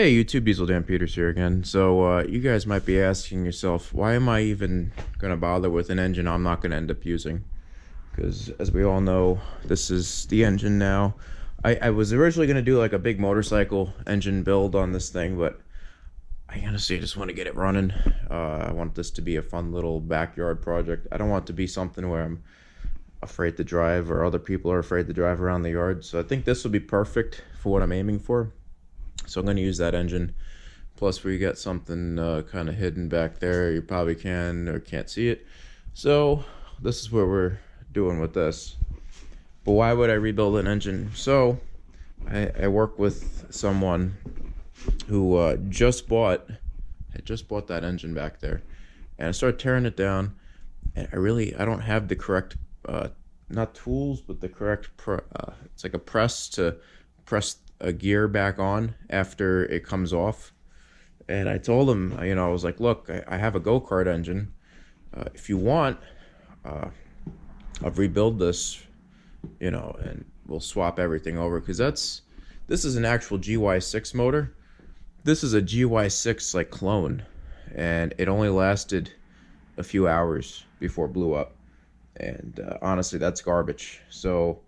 Hey YouTube, Diesel Dan Peters here again. So you guys might be asking yourself, why am I even gonna bother with an engine I'm not gonna end up using? Because as we all know, this is the engine now. I was originally gonna do like a big motorcycle engine build on this thing, but I honestly just want to get it running. I want this to be a fun little backyard project. I don't want it to be something where I'm afraid to drive or other people are afraid to drive around the yard. So I think this will be perfect for what I'm aiming for. So I'm going to use that engine. Plus we got something kind of hidden back there. You probably can or can't see it. So this is what we're doing with this. But why would I rebuild an engine? So I work with someone who just bought that engine back there, and I started tearing it down, and I don't have the correct not tools, but the correct it's like a press to press a gear back on after it comes off. And I told him, I was like, look, I have a go-kart engine. If you want, I'll rebuild this, and we'll swap everything over, because this is an actual Gy6 motor. This is a Gy6 like clone, and it only lasted a few hours before it blew up. And honestly, that's garbage. So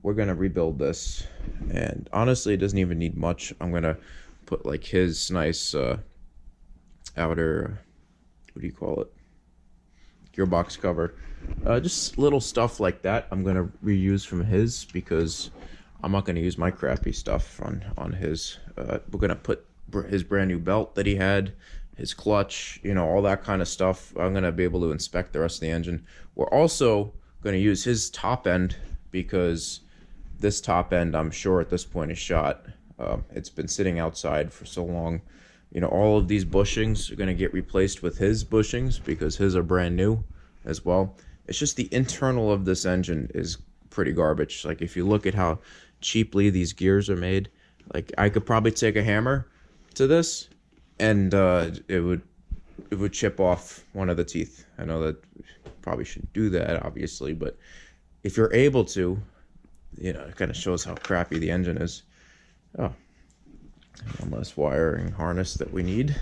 we're gonna rebuild this, and honestly it doesn't even need much. I'm gonna put like his nice outer, what do you call it, gearbox cover, just little stuff like that I'm gonna reuse from his, because I'm not gonna use my crappy stuff on his. We're gonna put his brand new belt that he had, his clutch, all that kind of stuff. I'm gonna be able to inspect the rest of the engine. We're also gonna use his top end, because this top end, I'm sure at this point, is shot. It's been sitting outside for so long. All of these bushings are going to get replaced with his bushings, because his are brand new as well. It's just the internal of this engine is pretty garbage. Like, if you look at how cheaply these gears are made, like, I could probably take a hammer to this, and it would chip off one of the teeth. I know that probably shouldn't do that, obviously, but if you're able to, it kind of shows how crappy the engine is. Oh, one less wiring harness that we need.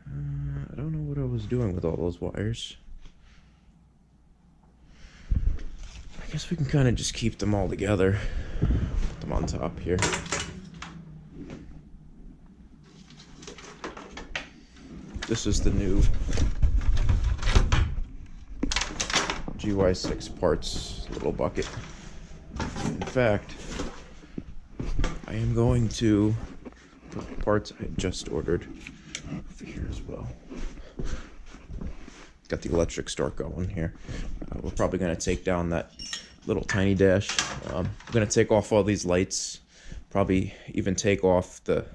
I don't know what I was doing with all those wires. I guess we can kind of just keep them all together. Put them on top here. This is the new Gy6 parts little bucket. In fact, I am going to put the parts I just ordered over here as well. Got the electric start going here. We're probably going to take down that little tiny dash. We're going to take off all these lights. Probably even take off the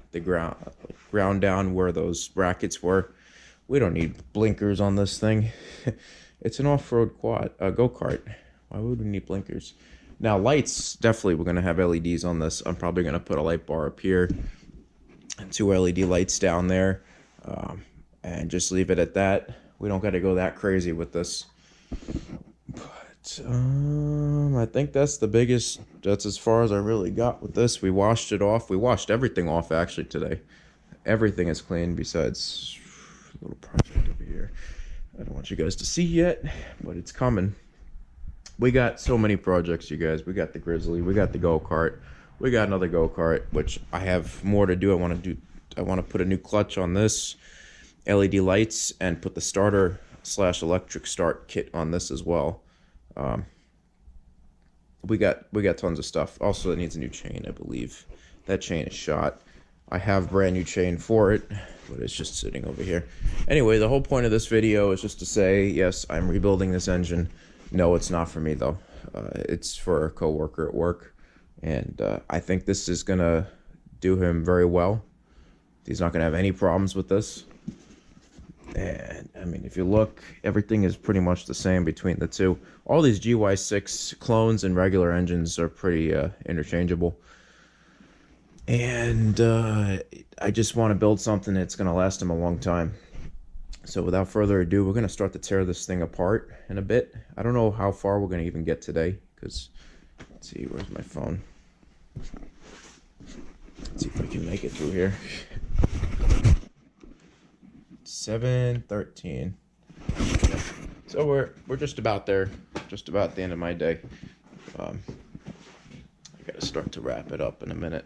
ground down where those brackets were. We don't need blinkers on this thing. It's an off-road go-kart. Why would we need blinkers? Now, lights, definitely we're going to have LEDs on this. I'm probably going to put a light bar up here and 2 LED lights down there, and just leave it at that. We don't got to go that crazy with this. But I think that's as far as I really got with this. We washed it off. We washed everything off, actually, today. Everything is clean besides a little project over here. I don't want you guys to see yet, but it's coming. We got so many projects, you guys. We got the Grizzly, we got the go-kart, we got another go-kart, which I have more to do. I want to put a new clutch on this, LED lights, and put the starter / electric start kit on this as well. We got tons of stuff. Also, it needs a new chain, I believe. That chain is shot. I have brand new chain for it, but it's just sitting over here. Anyway, the whole point of this video is just to say, yes, I'm rebuilding this engine. No, it's not for me, though. It's for a coworker at work, and I think this is going to do him very well. He's not going to have any problems with this. And, I mean, if you look, everything is pretty much the same between the two. All these Gy6 clones and regular engines are pretty interchangeable. And I just want to build something that's going to last him a long time. So without further ado, we're going to start to tear this thing apart in a bit. I don't know how far we're going to even get today, because, let's see, where's my phone? Let's see if we can make it through here. 7:13. So we're just about there, just about the end of my day. I gotta start to wrap it up in a minute.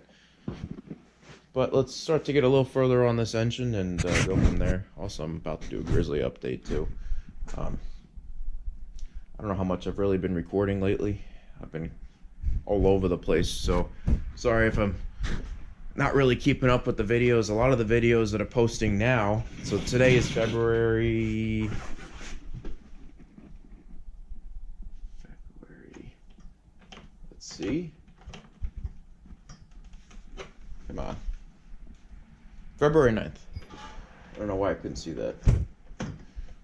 But let's start to get a little further on this engine and go from there. Also, I'm about to do a Grizzly update too. I don't know how much I've really been recording lately. I've been all over the place, so sorry if I'm not really keeping up with the videos. A lot of the videos that are posting now, so today is February, let's see, come on, February 9th. I don't know why I couldn't see that.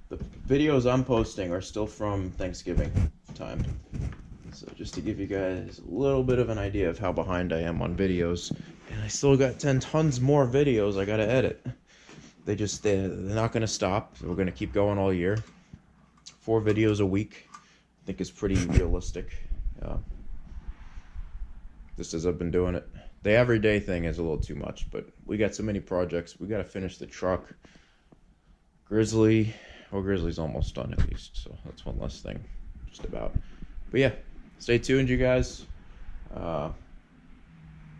The videos I'm posting are still from Thanksgiving time. So just to give you guys a little bit of an idea of how behind I am on videos. And I still got 10 tons more videos I gotta edit. They're not gonna stop. We're gonna keep going all year. 4 videos a week, I think is pretty realistic. Just as I've been doing it. The everyday thing is a little too much, but we got so many projects. We gotta finish the truck. Grizzly's almost done at least, so that's one less thing, just about. But yeah, stay tuned, you guys.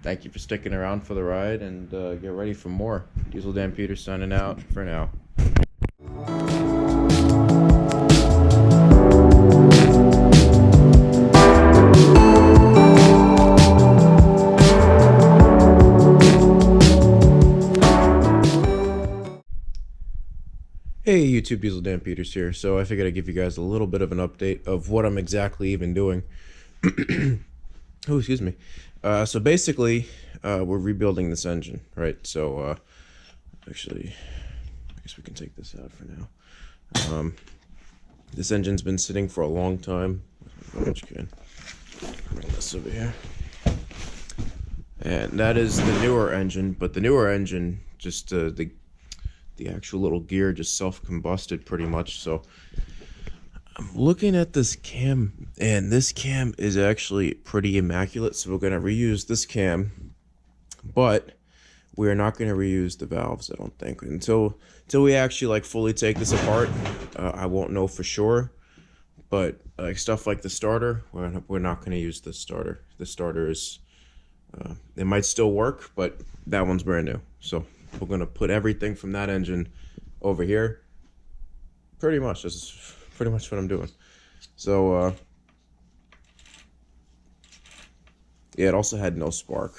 Thank you for sticking around for the ride, and get ready for more. Diesel Dan Peters signing out for now. Hey YouTube, Diesel Dan Peters here. So I figured I'd give you guys a little bit of an update of what I'm exactly even doing. Oh, excuse me. So basically, we're rebuilding this engine, right? So actually, I guess we can take this out for now. This engine's been sitting for a long time. Bring this over here. And that is the newer engine, but the newer engine, just the actual little gear just self-combusted pretty much. So I'm looking at this cam, and this cam is actually pretty immaculate, so we're going to reuse this cam, but we're not going to reuse the valves, I don't think, until we actually like fully take this apart. I won't know for sure, but like stuff like the starter, we're not going to use the starter. The starter is it might still work, but that one's brand new, so we're going to put everything from that engine over here. Pretty much, this is pretty much what I'm doing. So, yeah, it also had no spark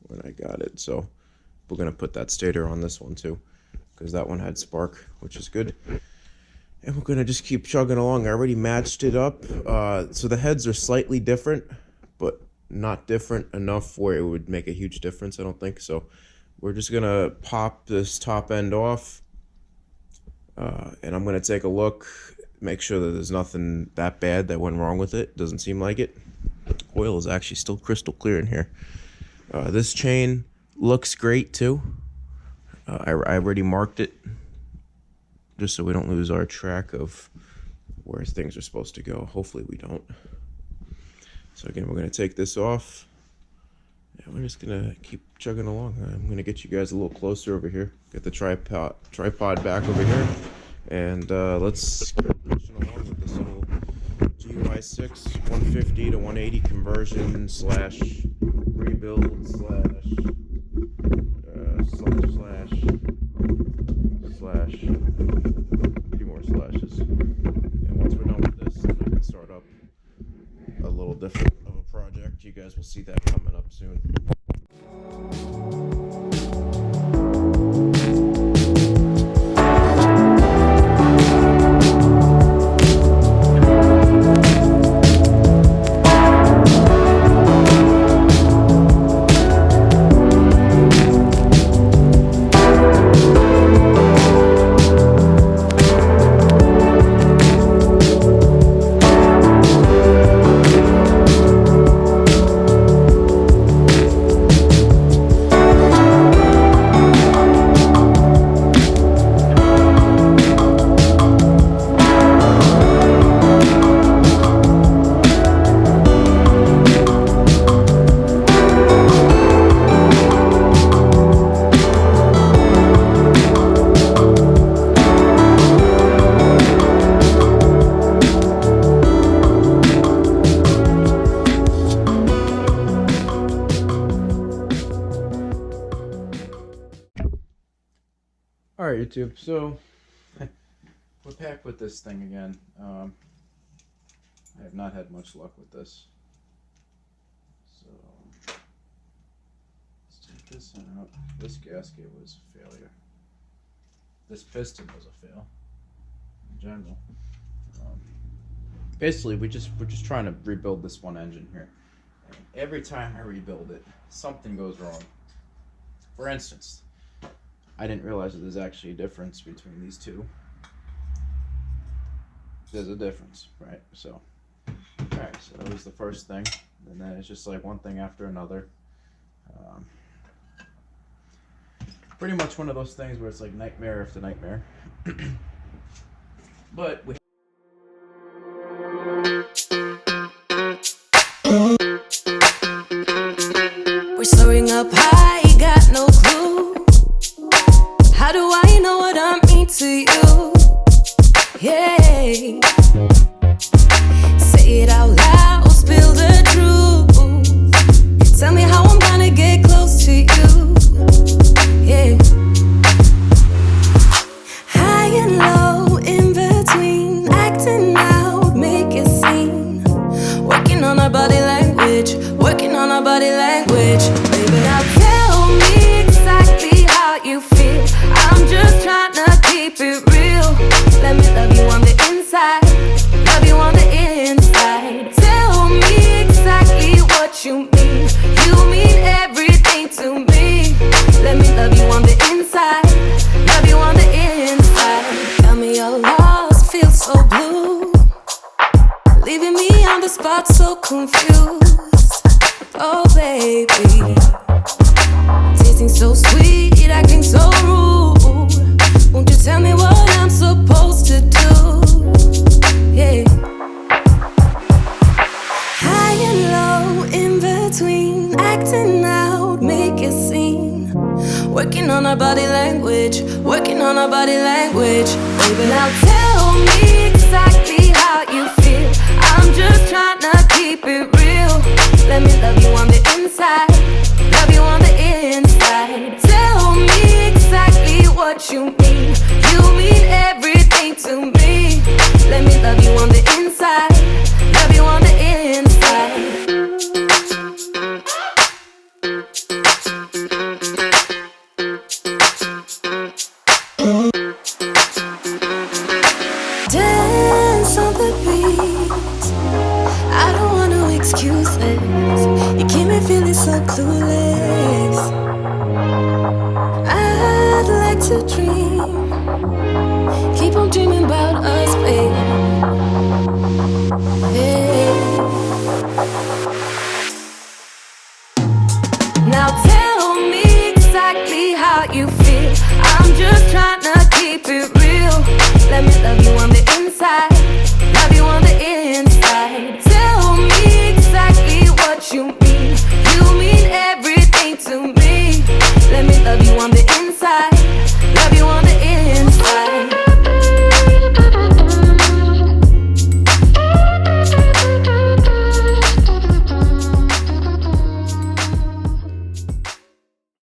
when I got it. So we're going to put that stator on this one too, because that one had spark, which is good. And we're going to just keep chugging along. I already matched it up. So the heads are slightly different, but not different enough where it would make a huge difference, I don't think. So we're just going to pop this top end off, and I'm going to take a look, make sure that there's nothing that bad that went wrong with it. Doesn't seem like it. Oil is actually still crystal clear in here. This chain looks great too. I already marked it just so we don't lose our track of where things are supposed to go. Hopefully we don't. So again, we're going to take this off. Yeah, we're just gonna keep chugging along. I'm gonna get you guys a little closer over here. Get the tripod back over here, and let's get pushing along with this little Gy6 150 to 180 conversion slash rebuild slash a few more slashes. And once we're done with this, then I can start up a little different of a project. You guys will see that coming up soon. YouTube. So we're back with this thing again. I have not had much luck with this. So let's take this out. This gasket was a failure. This piston was a fail in general. Basically, we're just trying to rebuild this one engine here. And every time I rebuild it, something goes wrong. For instance, I didn't realize that there's actually a difference between these two. There's a difference, right? So, alright, so that was the first thing. And then it's just like one thing after another. Pretty much one of those things where it's like nightmare after nightmare. But we we're soaring up high, got no clue. How do I know what I mean to you? Yeah. Say it out loud, spill the truth. Tell me how I'm gonna get close to you. Yeah. High and low, in between, acting out, make a scene. Working on our body language, working on our body language. Baby, now tell me exactly how you feel. I'm just trying to keep it real. Let me love you on the inside, love you on the inside. Tell me exactly what you mean. You mean everything to me. Let me love you on the inside, love you on the inside. Tell me you're lost, feel so blue, leaving me on the spot so confused. Oh baby, tasting so sweet, acting so rude. Won't you tell me what I'm supposed to do? Yeah. High and low, in between, acting out, make a scene. Working on our body language, working on our body language. Baby, now tell me exactly how you feel. I'm just trying to keep it real. Let me love you on the inside, love you on the inside. Tell me exactly what you mean. You mean everything to me. Let me love you on the inside, love you on the inside. Dance on the beat, I don't want no excuses. You keep me feeling so clueless.